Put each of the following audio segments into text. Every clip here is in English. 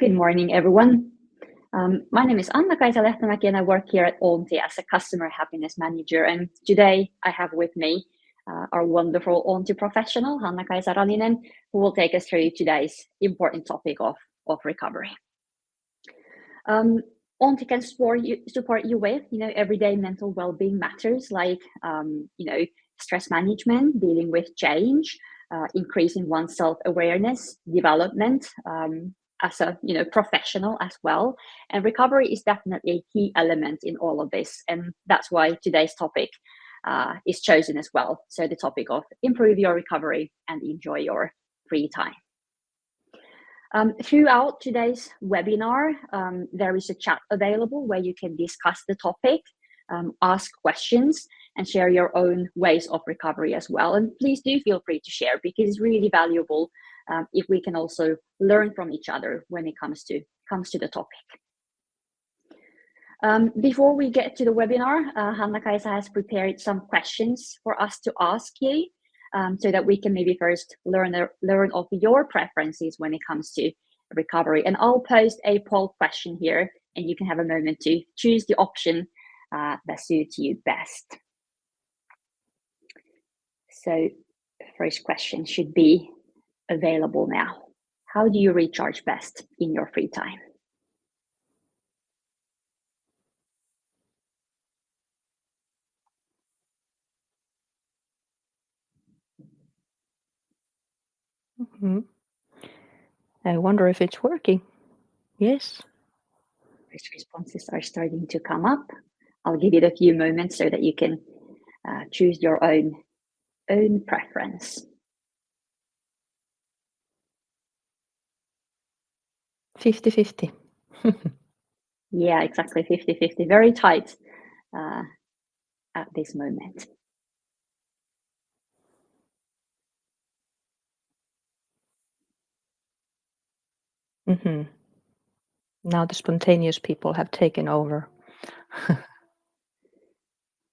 Good morning, everyone. My name is Hanna-Kaisa Raninen, and I work here at Auntie as a customer happiness manager. And today I have with me our wonderful Auntie professional, Hanna-Kaisa Raninen, who will take us through today's important topic of recovery. Auntie can support you with, everyday mental well-being matters like, stress management, dealing with change, increasing one's self-awareness, development, as a professional as well. And recovery is definitely a key element in all of this. And that's why today's topic is chosen as well. So the topic of improve your recovery and enjoy your free time. Throughout today's webinar, there is a chat available where you can discuss the topic, ask questions, and share your own ways of recovery as well. And please do feel free to share, because it's really valuable if we can also learn from each other when it comes to the topic. Before we get to the webinar, Hanna-Kaisa has prepared some questions for us to ask you, so that we can maybe first learn of your preferences when it comes to recovery. And I'll post a poll question here, and you can have a moment to choose the option that suits you best. So first question should be available now. How do you recharge best in your free time? I wonder if it's working. Yes. First responses are starting to come up. I'll give it a few moments so that you can choose your own preference. 50-50. Yeah, exactly, 50-50. Very tight at this moment. Now the spontaneous people have taken over.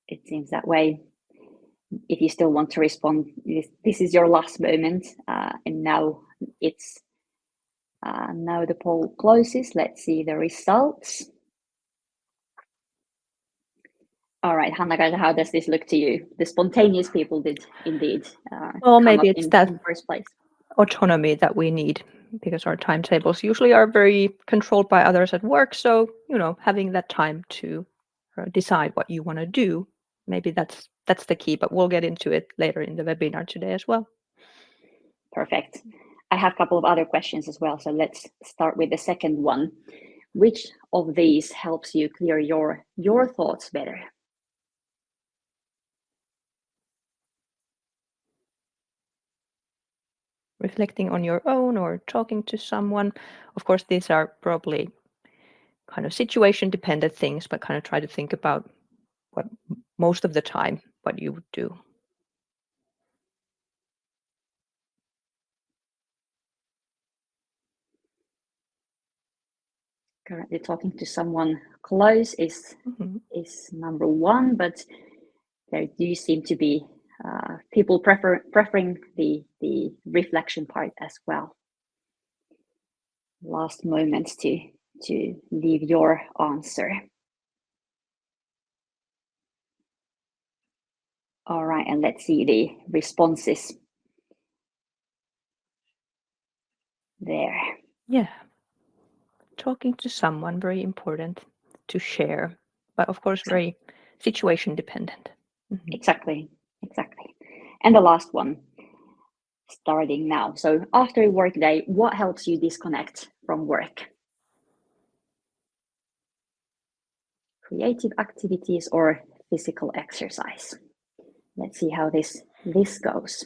It seems that way. If you still want to respond, this is your last moment, and now it's now the poll closes. Let's see the results. All right, Hanna-Kaisa, how does this look to you? The spontaneous people did indeed. Well, maybe it's that in first place. Autonomy that we need, because our timetables usually are very controlled by others at work. So, having that time to decide what you want to do, maybe that's the key, but we'll get into it later in the webinar today as well. Perfect. I have a couple of other questions as well. So let's start with the second one. Which of these helps you clear your thoughts better? Reflecting on your own or talking to someone. Of course, these are probably kind of situation dependent things, but kind of try to think about what most of the time what you would do. Currently talking to someone close is number one, but there do seem to be people preferring the reflection part as well. Last moments to leave your answer. All right, and let's see the responses there. Yeah. Talking to someone, very important to share, but of course, very situation dependent. Exactly. And the last one, starting now. So after a work day, what helps you disconnect from work? Creative activities or physical exercise? Let's see how this goes.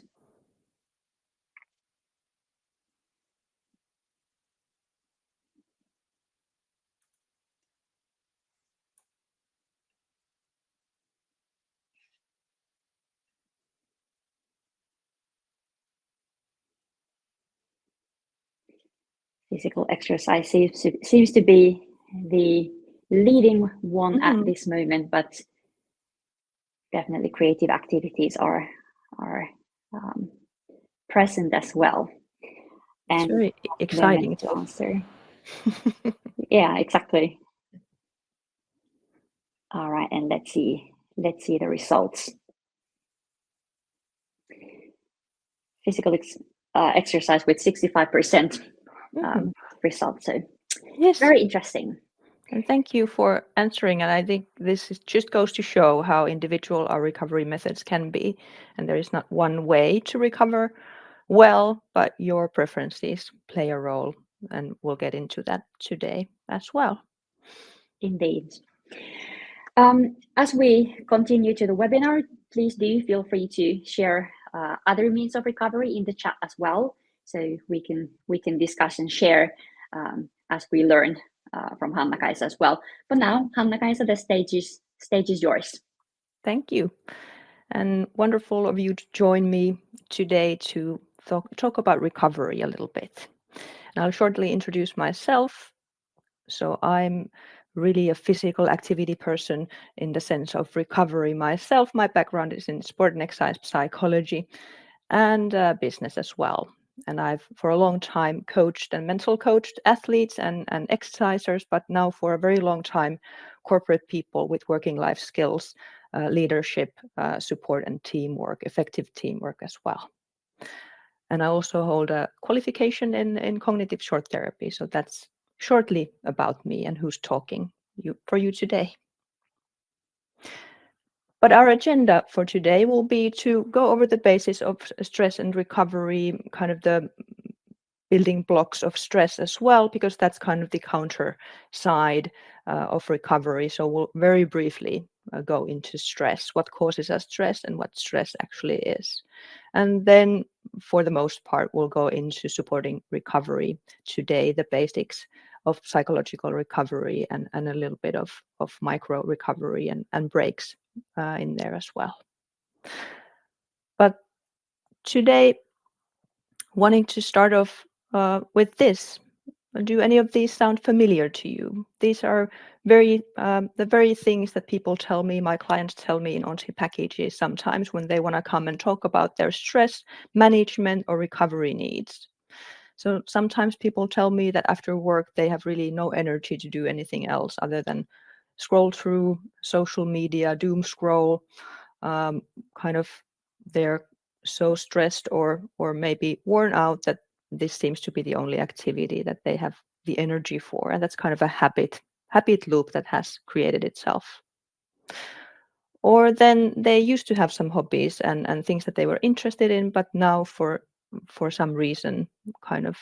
Physical exercise seems to be the leading one at this moment, but definitely creative activities are present as well. It's And very exciting to answer. Yeah, exactly. All right, and let's see the results. Physical exercise with 65% results. So Yes. very interesting. And thank you for answering. And I think just goes to show how individual our recovery methods can be. And there is not one way to recover well, but your preferences play a role. And we'll get into that today as well. Indeed. As we continue to the webinar, please do feel free to share other means of recovery in the chat as well, so we can discuss and share as we learn from Hanna-Kaisa as well. But now, Hanna-Kaisa, the stage is yours. Thank you. And wonderful of you to join me today to talk about recovery a little bit. And I'll shortly introduce myself. So I'm really a physical activity person in the sense of recovery myself. My background is in sport and exercise psychology and business as well. And I've for a long time coached and mental coached athletes and exercisers, but now for a very long time, corporate people with working life skills, leadership, support, and teamwork, effective teamwork as well. And I also hold a qualification in cognitive short therapy. So that's shortly about me and who's talking for you today. But our agenda for today will be to go over the basis of stress and recovery, kind of the building blocks of stress as well, because that's kind of the counter side of recovery. So we'll very briefly go into stress, what causes us stress and what stress actually is. And then for the most part, we'll go into supporting recovery today, the basics of psychological recovery and a little bit of micro recovery and breaks in there as well. But today, wanting to start off with this. Do any of these sound familiar to you? These are the very things that people tell me, my clients tell me in Auntie packages sometimes when they want to come and talk about their stress management or recovery needs. So sometimes people tell me that after work, they have really no energy to do anything else other than scroll through social media, doom scroll, kind of they're so stressed or maybe worn out that this seems to be the only activity that they have the energy for, and that's kind of a habit loop that has created itself. Or then they used to have some hobbies and things that they were interested in, but now for some reason kind of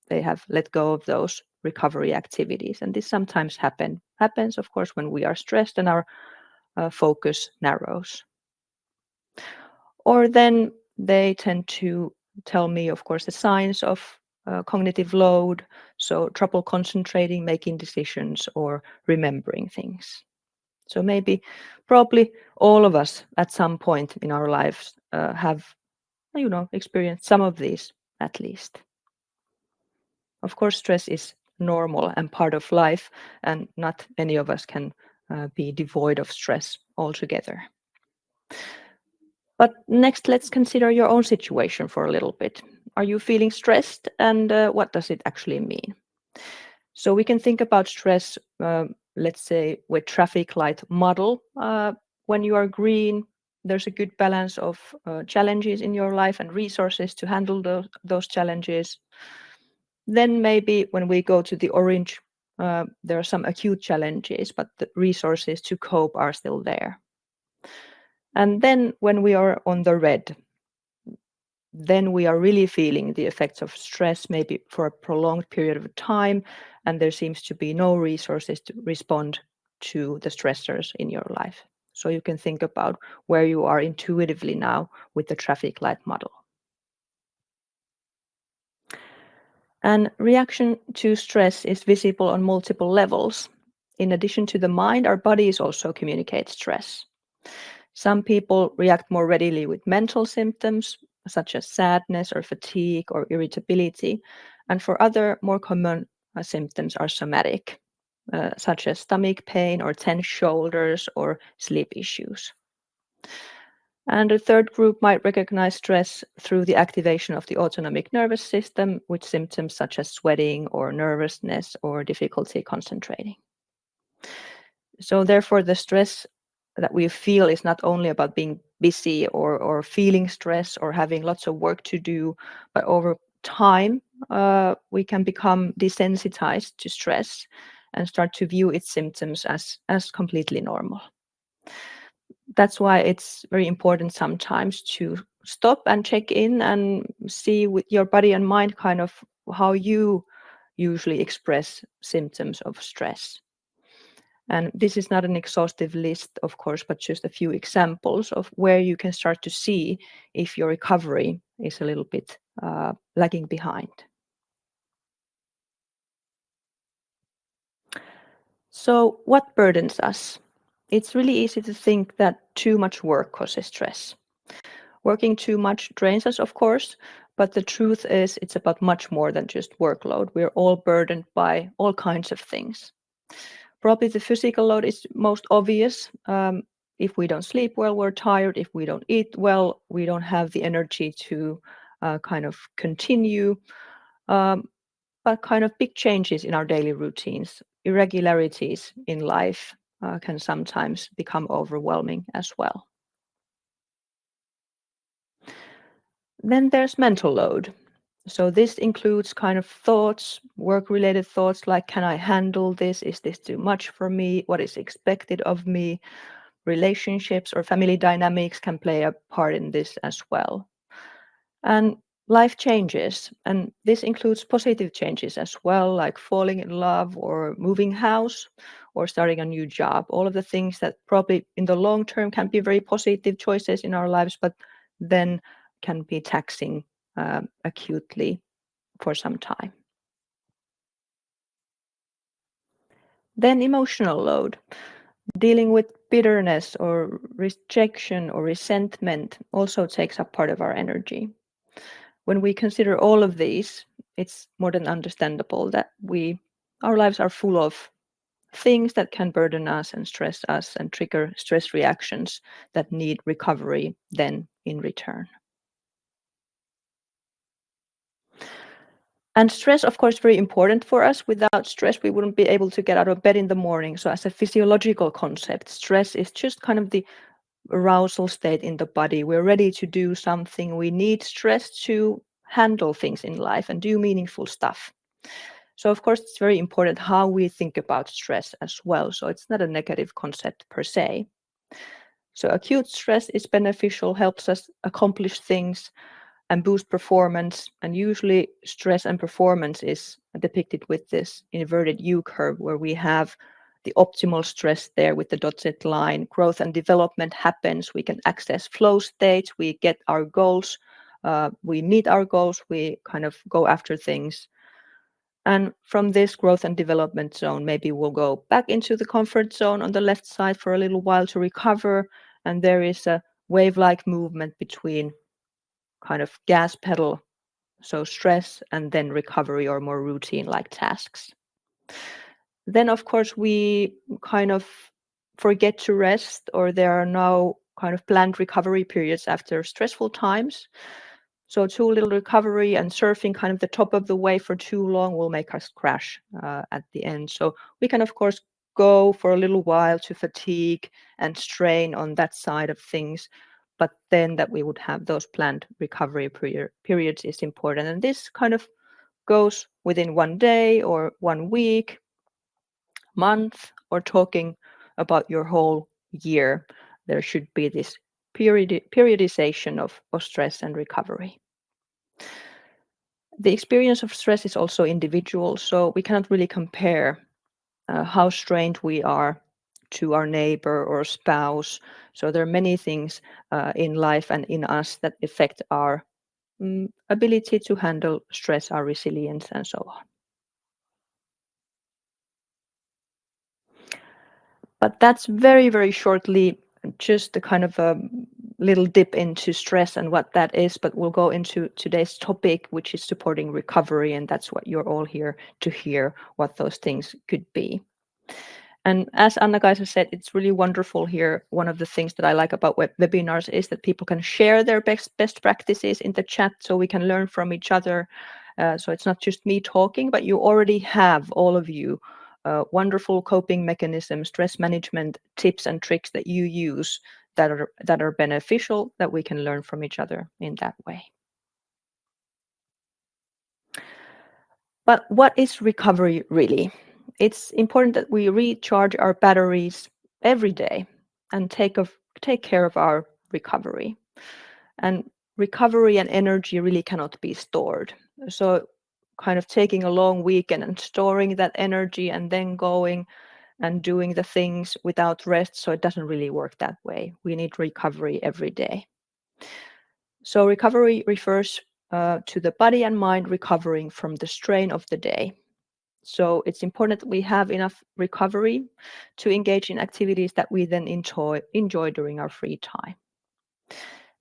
they have let go of those recovery activities. And this sometimes happens of course when we are stressed and our focus narrows. Or then they tend to tell me, of course, the signs of cognitive load, so trouble concentrating, making decisions, or remembering things. So probably all of us at some point in our lives have, experienced some of these at least. Of course, stress is normal and part of life, and not any of us can be devoid of stress altogether. But next, let's consider your own situation for a little bit. Are you feeling stressed, and what does it actually mean? So we can think about stress, let's say, with traffic light model. When you are green, there's a good balance of challenges in your life and resources to handle those challenges. Then maybe when we go to the orange, there are some acute challenges, but the resources to cope are still there. And then when we are on the red, then we are really feeling the effects of stress, maybe for a prolonged period of time, and there seems to be no resources to respond to the stressors in your life. So you can think about where you are intuitively now with the traffic light model. And reaction to stress is visible on multiple levels. In addition to the mind, our bodies also communicate stress. Some people react more readily with mental symptoms, such as sadness or fatigue or irritability. And for other more common symptoms are somatic, such as stomach pain or tense shoulders or sleep issues. And a third group might recognize stress through the activation of the autonomic nervous system with symptoms such as sweating or nervousness or difficulty concentrating. So therefore, the stress that we feel is not only about being busy or feeling stress or having lots of work to do, but over time, we can become desensitized to stress and start to view its symptoms as completely normal. That's why it's very important sometimes to stop and check in and see with your body and mind kind of how you usually express symptoms of stress. And this is not an exhaustive list, of course, but just a few examples of where you can start to see if your recovery is a little bit lagging behind. So what burdens us? It's really easy to think that too much work causes stress. Working too much drains us, of course, but the truth is it's about much more than just workload. We're all burdened by all kinds of things. Probably the physical load is most obvious. If we don't sleep well, we're tired. If we don't eat well, we don't have the energy to kind of continue. But kind of big changes in our daily routines, irregularities in life can sometimes become overwhelming as well. Then there's mental load. So this includes kind of thoughts, work-related thoughts like, can I handle this? Is this too much for me? What is expected of me? Relationships or family dynamics can play a part in this as well. And life changes, and this includes positive changes as well, like falling in love or moving house or starting a new job. All of the things that probably in the long term can be very positive choices in our lives, but then can be taxing acutely for some time. Then emotional load. Dealing with bitterness or rejection or resentment also takes up part of our energy. When we consider all of these, it's more than understandable that our lives are full of things that can burden us and stress us and trigger stress reactions that need recovery then in return. And stress, of course, very important for us. Without stress, we wouldn't be able to get out of bed in the morning. So as a physiological concept, stress is just kind of the arousal state in the body. We're ready to do something. We need stress to handle things in life and do meaningful stuff. So of course, it's very important how we think about stress as well. So it's not a negative concept per se. So acute stress is beneficial, helps us accomplish things and boost performance. And usually stress and performance is depicted with this inverted U curve where we have the optimal stress there with the dotted line. Growth and development happens. We can access flow states. We get our goals. We meet our goals. We kind of go after things. And from this growth and development zone, maybe we'll go back into the comfort zone on the left side for a little while to recover. And there is a wave-like movement between kind of gas pedal, so stress, and then recovery or more routine-like tasks. Then, of course, we kind of forget to rest, or there are no kind of planned recovery periods after stressful times. So too little recovery and surfing kind of the top of the wave for too long will make us crash at the end. So we can, of course, go for a little while to fatigue and strain on that side of things. But then that we would have those planned recovery periods is important. And this kind of goes within one day or 1 week, month, or talking about your whole year. There should be this periodization of stress and recovery. The experience of stress is also individual, so we cannot really compare how strained we are to our neighbor or spouse. So there are many things in life and in us that affect our ability to handle stress, our resilience, and so on. But that's very, very shortly just a kind of a little dip into stress and what that is. But we'll go into today's topic, which is supporting recovery. And that's what you're all here to hear, what those things could be. And as Anna-Kaisa said, it's really wonderful here. One of the things that I like about webinars is that people can share their best practices in the chat, so we can learn from each other. So it's not just me talking, but you already have, all of you, wonderful coping mechanisms, stress management tips and tricks that you use that are beneficial, that we can learn from each other in that way. But what is recovery really? It's important that we recharge our batteries every day and take care of our recovery. And recovery and energy really cannot be stored. So kind of taking a long weekend and storing that energy and then going and doing the things without rest, so it doesn't really work that way. We need recovery every day. So recovery refers to the body and mind recovering from the strain of the day. So it's important that we have enough recovery to engage in activities that we then enjoy during our free time.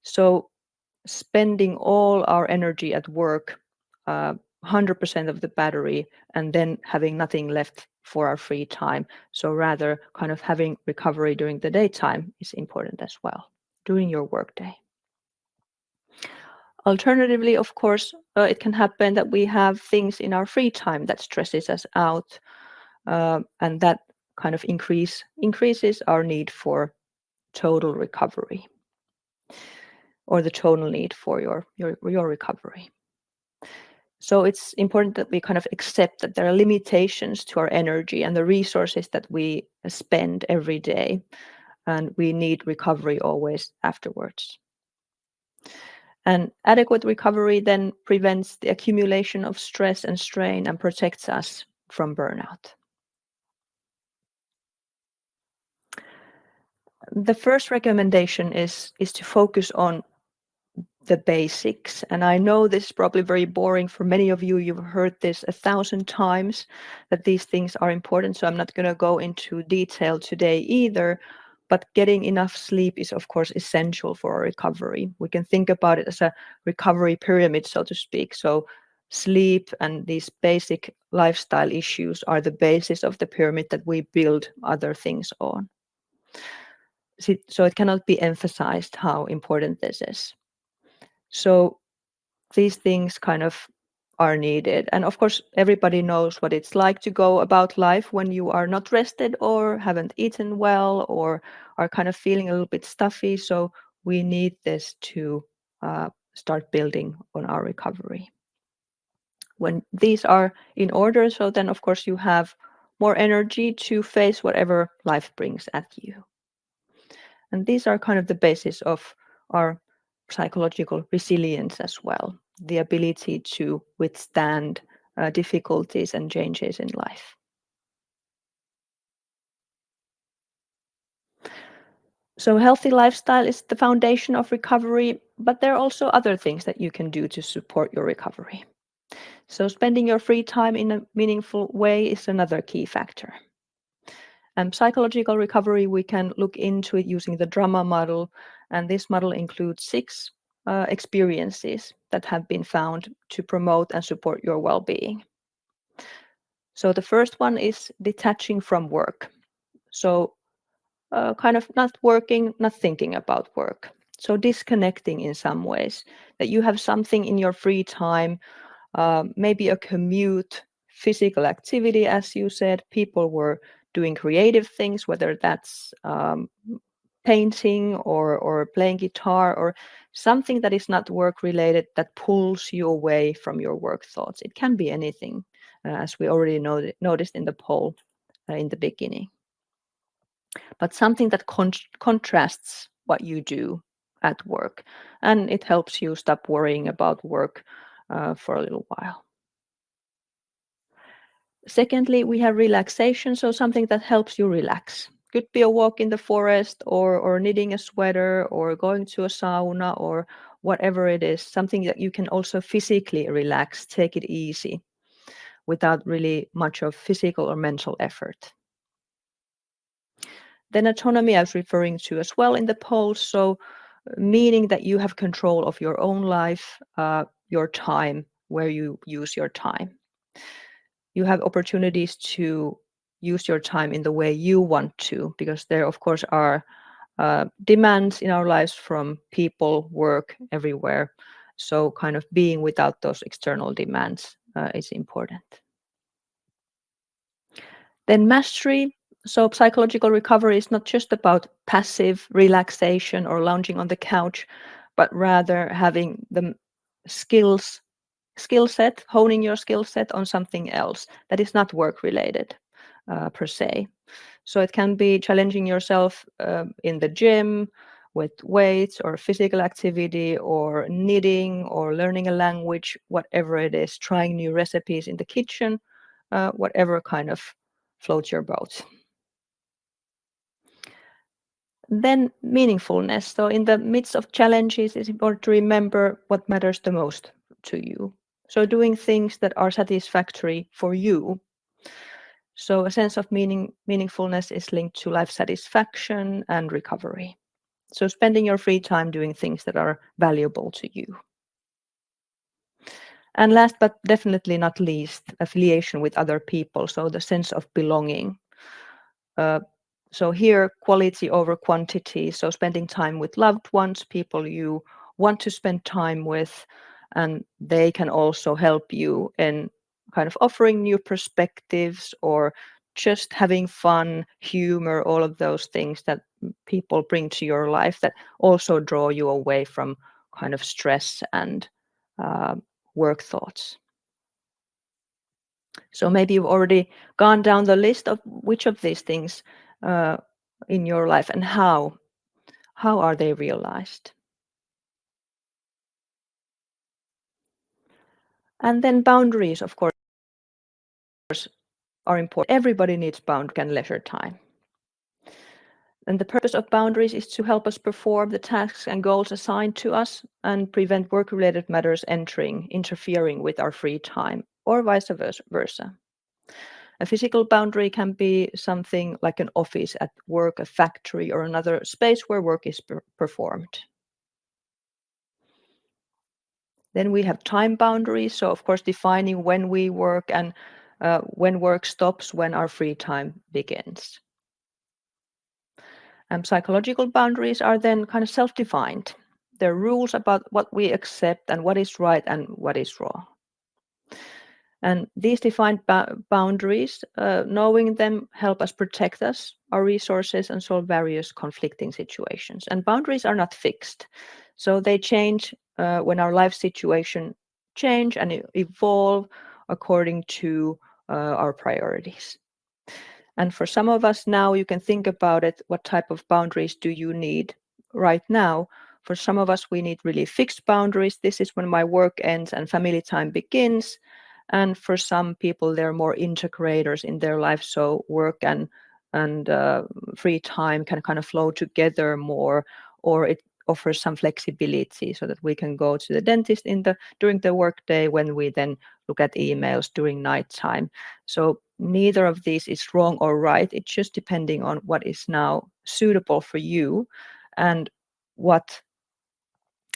So spending all our energy at work, 100% of the battery, and then having nothing left for our free time. So rather kind of having recovery during the daytime is important as well, during your workday. Alternatively, of course, it can happen that we have things in our free time that stresses us out, and that kind of increases our need for total recovery, or the total need for your recovery. So it's important that we kind of accept that there are limitations to our energy and the resources that we spend every day, and we need recovery always afterwards. And adequate recovery then prevents the accumulation of stress and strain and protects us from burnout. The first recommendation is to focus on the basics. And I know this is probably very boring for many of you. You've heard this 1,000 times, that these things are important. So I'm not going to go into detail today either. But getting enough sleep is, of course, essential for our recovery. We can think about it as a recovery pyramid, so to speak. So sleep and these basic lifestyle issues are the basis of the pyramid that we build other things on. So it cannot be emphasized how important this is. So these things kind of are needed. And of course, everybody knows what it's like to go about life when you are not rested or haven't eaten well or are kind of feeling a little bit stuffy. So we need this to start building on our recovery. When these are in order, so then of course you have more energy to face whatever life brings at you. And these are kind of the basis of our psychological resilience as well, the ability to withstand difficulties and changes in life. So healthy lifestyle is the foundation of recovery, but there are also other things that you can do to support your recovery. So spending your free time in a meaningful way is another key factor. And psychological recovery, we can look into it using the drama model, and this model includes 6 experiences that have been found to promote and support your well-being. So the first one is detaching from work. So kind of not working, not thinking about work. So disconnecting in some ways, that you have something in your free time, maybe a commute, physical activity, as you said. People were doing creative things, whether that's painting or playing guitar or something that is not work related, that pulls you away from your work thoughts. It can be anything, as we already noticed in the poll in the beginning. But something that contrasts what you do at work, and it helps you stop worrying about work for a little while. Secondly, we have relaxation, so something that helps you relax. Could be a walk in the forest or knitting a sweater or going to a sauna or whatever it is, something that you can also physically relax, take it easy without really much of physical or mental effort. Then autonomy I was referring to as well in the poll, so meaning that you have control of your own life, your time, where you use your time. You have opportunities to use your time in the way you want to, because there, of course, are demands in our lives from people, work, everywhere. So kind of being without those external demands is important. Then mastery. So psychological recovery is not just about passive relaxation or lounging on the couch, but rather having the skill set, honing your skill set on something else that is not work related per se. So it can be challenging yourself in the gym with weights or physical activity or knitting or learning a language, whatever it is, trying new recipes in the kitchen, whatever kind of floats your boat. Then meaningfulness. So in the midst of challenges, it's important to remember what matters the most to you. So doing things that are satisfactory for you. So a sense of meaningfulness is linked to life satisfaction and recovery. So spending your free time doing things that are valuable to you. And last but definitely not least, affiliation with other people. So the sense of belonging. So here, quality over quantity. So spending time with loved ones, people you want to spend time with, and they can also help you in kind of offering new perspectives or just having fun, humor, all of those things that people bring to your life that also draw you away from kind of stress and work thoughts. So maybe you've already gone down the list of which of these things in your life and how are they realized. And then boundaries, of course, are important. Everybody needs boundaries and leisure time. And the purpose of boundaries is to help us perform the tasks and goals assigned to us and prevent work-related matters interfering with our free time, or vice versa. A physical boundary can be something like an office at work, a factory, or another space where work is performed. Then we have time boundaries. So of course, defining when we work and when work stops, when our free time begins. And psychological boundaries are then kind of self-defined. They're rules about what we accept and what is right and what is wrong. And these defined boundaries, knowing them, help us protect us, our resources, and solve various conflicting situations. And boundaries are not fixed. So they change when our life situation change and evolve according to our priorities. And for some of us now, you can think about it, what type of boundaries do you need right now? For some of us, we need really fixed boundaries. This is when my work ends and family time begins. And for some people, they're more integrators in their life. So work and free time can kind of flow together more, or it offers some flexibility so that we can go to the dentist during the workday when we then look at emails during nighttime. So neither of these is wrong or right. It's just depending on what is now suitable for you and what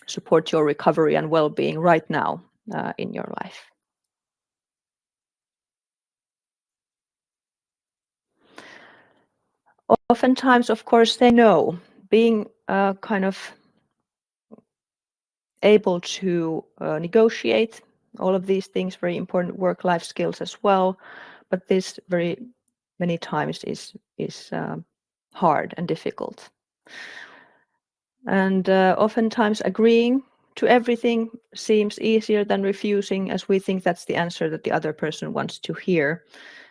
supports your recovery and well-being right now in your life. Oftentimes, of course, they know being kind of able to negotiate all of these things, very important work-life skills as well. But this very many times is hard and difficult. And oftentimes agreeing to everything seems easier than refusing, as we think that's the answer that the other person wants to hear.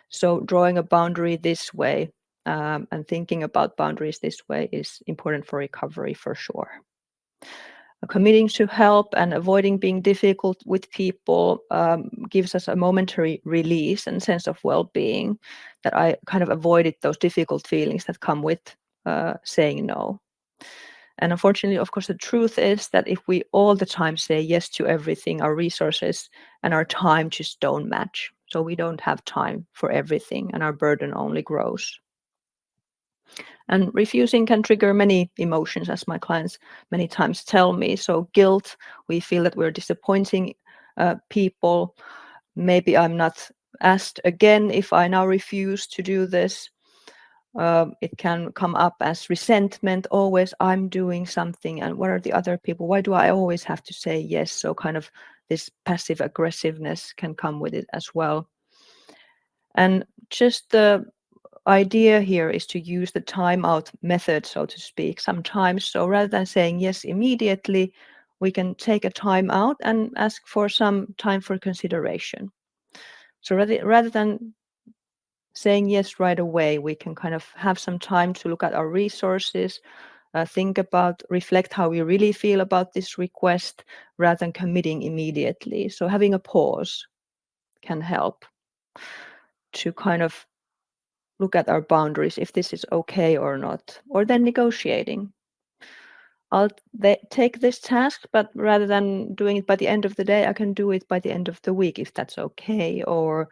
So drawing a boundary this way and thinking about boundaries this way is important for recovery for sure. Committing to help and avoiding being difficult with people gives us a momentary release and sense of well-being, that I kind of avoided those difficult feelings that come with saying no. And unfortunately, of course, the truth is that if we all the time say yes to everything, our resources and our time just don't match. So we don't have time for everything and our burden only grows. And refusing can trigger many emotions, as my clients many times tell me. So guilt, we feel that we're disappointing people. Maybe I'm not asked again if I now refuse to do this. It can come up as resentment, always I'm doing something and what are the other people? Why do I always have to say yes? So kind of this passive aggressiveness can come with it as well. And just the idea here is to use the timeout method, so to speak, sometimes. So rather than saying yes immediately, we can take a time out and ask for some time for consideration. So rather than saying yes right away, we can kind of have some time to look at our resources, think about, reflect how we really feel about this request rather than committing immediately. So having a pause can help to kind of look at our boundaries, if this is okay or not, or then negotiating. I'll take this task, but rather than doing it by the end of the day, I can do it by the end of the week, if that's okay. Or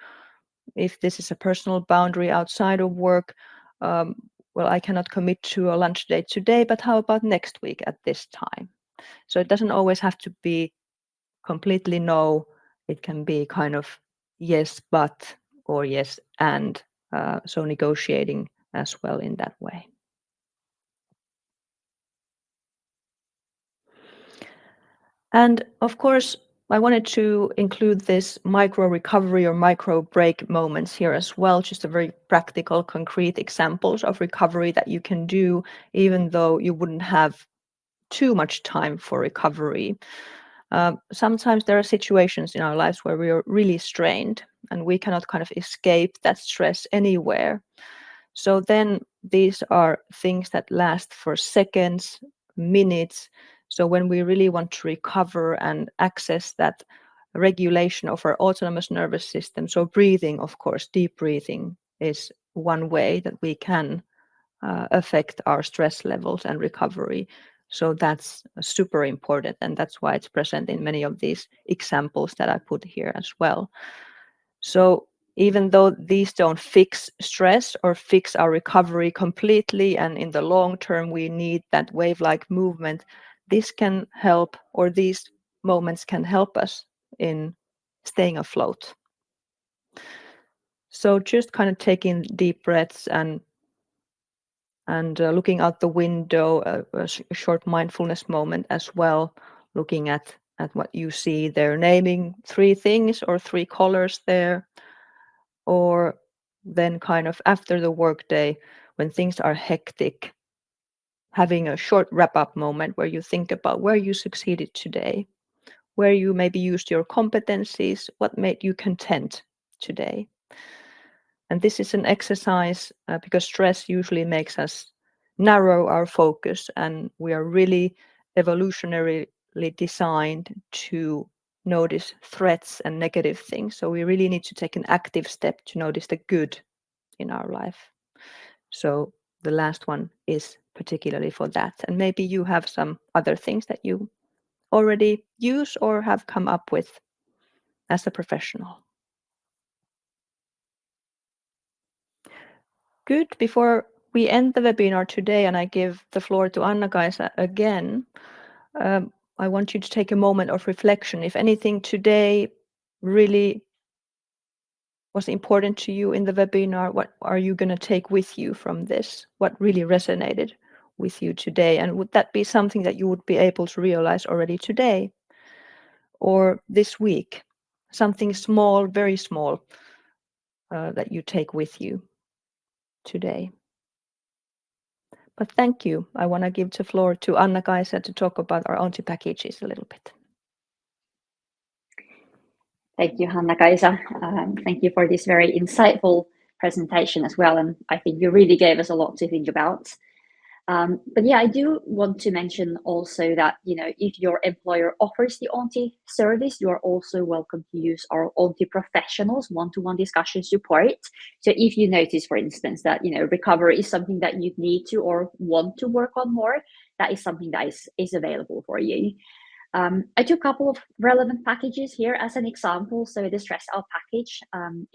if this is a personal boundary outside of work, well, I cannot commit to a lunch date today, but how about next week at this time? So it doesn't always have to be completely no. It can be kind of yes, but, or yes, and. So negotiating as well in that way. And of course, I wanted to include this micro recovery or micro break moments here as well, just a very practical, concrete examples of recovery that you can do, even though you wouldn't have too much time for recovery. Sometimes there are situations in our lives where we are really strained and we cannot kind of escape that stress anywhere. So then these are things that last for seconds, minutes. So when we really want to recover and access that regulation of our autonomous nervous system, so breathing, of course, deep breathing is one way that we can affect our stress levels and recovery. So that's super important. And that's why it's present in many of these examples that I put here as well. So even though these don't fix stress or fix our recovery completely, and in the long term, we need that wave-like movement, this can help, or these moments can help us in staying afloat. So just kind of taking deep breaths and looking out the window, a short mindfulness moment as well, looking at what you see there, naming 3 things or 3 colors there. Or then kind of after the workday, when things are hectic, having a short wrap-up moment where you think about where you succeeded today, where you maybe used your competencies, what made you content today. And this is an exercise because stress usually makes us narrow our focus, and we are really evolutionarily designed to notice threats and negative things. So we really need to take an active step to notice the good in our life. So the last one is particularly for that. And maybe you have some other things that you already use or have come up with as a professional. Good. Before we end the webinar today and I give the floor to Hanna-Kaisa again, I want you to take a moment of reflection. If anything today really was important to you in the webinar, what are you going to take with you from this? What really resonated with you today? And would that be something that you would be able to realize already today or this week? Something small, very small, that you take with you today. But thank you. I want to give the floor to Hanna-Kaisa to talk about our Auntie packages a little bit. Thank you, Hanna-Kaisa. Thank you for this very insightful presentation as well. And I think you really gave us a lot to think about. But yeah, I do want to mention also that, if your employer offers the Auntie service, you are also welcome to use our Auntie professionals one-to-one discussion support. So if you notice, for instance, that, recovery is something that you need to or want to work on more, that is something that is available for you. I took a couple of relevant packages here as an example. So the stress out package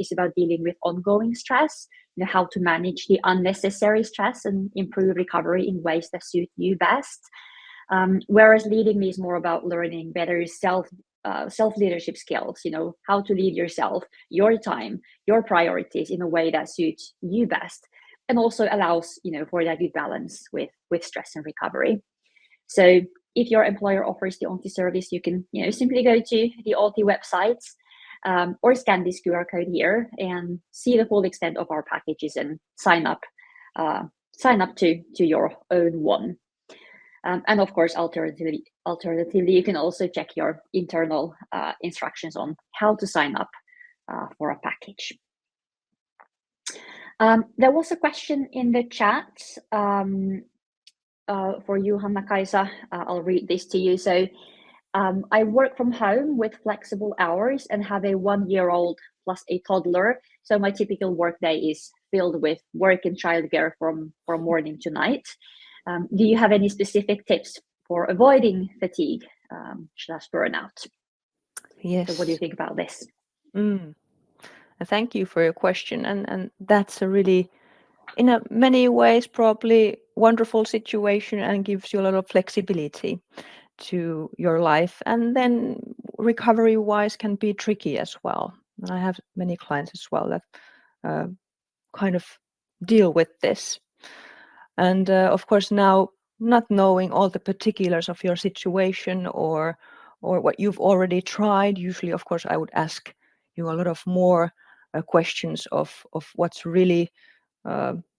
is about dealing with ongoing stress, how to manage the unnecessary stress and improve recovery in ways that suit you best. Whereas leading me is more about learning better self-leadership skills, how to lead yourself, your time, your priorities in a way that suits you best, and also allows, for that good balance with stress and recovery. So if your employer offers the Auntie service, you can, simply go to the Auntie website, or scan this QR code here and see the full extent of our packages and sign up to your own one. And of course, alternatively, you can also check your internal instructions on how to sign up for a package. There was a question in the chat for you, Hanna-Kaisa. I'll read this to you. So, I work from home with flexible hours and have a 1-year-old plus a toddler. So my typical workday is filled with work and childcare from morning to night. Do you have any specific tips for avoiding fatigue / burnout? Yes. So what do you think about this? Thank you for your question. And that's a really, in many ways, probably wonderful situation and gives you a lot of flexibility to your life. And then recovery-wise can be tricky as well. And I have many clients as well that kind of deal with this. And of course, now not knowing all the particulars of your situation or what you've already tried, usually, of course, I would ask you a lot of more questions of what's really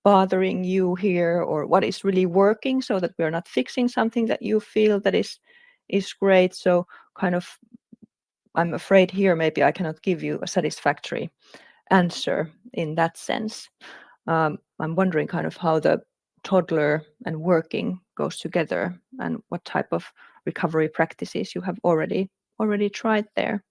bothering you here, or what is really working, so that we're not fixing something that you feel that is great. So kind of, I'm afraid here maybe I cannot give you a satisfactory answer in that sense. I'm wondering kind of how the toddler and working goes together, and what type of recovery practices you have already tried there.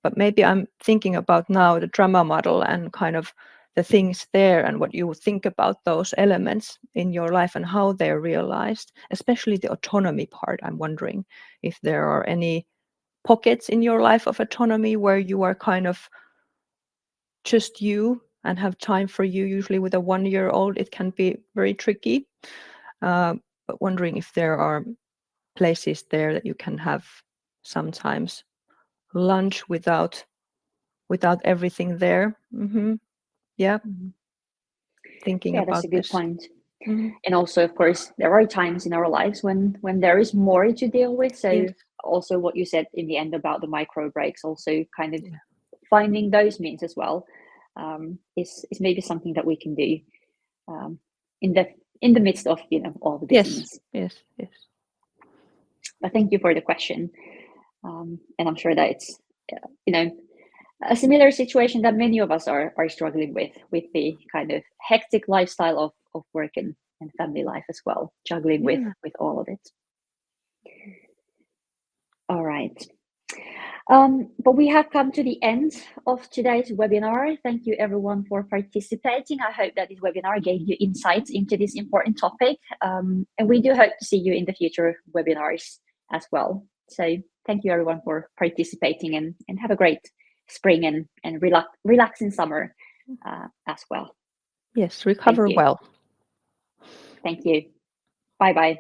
But maybe I'm thinking about now the drama model and kind of the things there, and what you think about those elements in your life and how they're realized, especially the autonomy part. I'm wondering if there are any pockets in your life of autonomy where you are kind of just you and have time for you. Usually with a 1-year-old, it can be very tricky. But wondering if there are places there that you can have sometimes lunch without everything there. Yeah. Thinking about that's a good this. point. And also, of course, there are times in our lives when there is more to deal with. So Yes. also what you said in the end about the micro breaks, also kind of finding those means as well, is maybe something that we can do in the midst of all the busyness. Yes. But thank you for the question, and I'm sure that it's a similar situation that many of us are struggling with the kind of hectic lifestyle of work and family life as well, juggling with all of it. All right. But we have come to the end of today's webinar. Thank you everyone for participating. I hope that this webinar gave you insights into this important topic. And we do hope to see you in the future webinars as well. So thank you everyone for participating, and have a great spring and relaxing summer as well. Yes, recover well. Thank you. Bye-bye.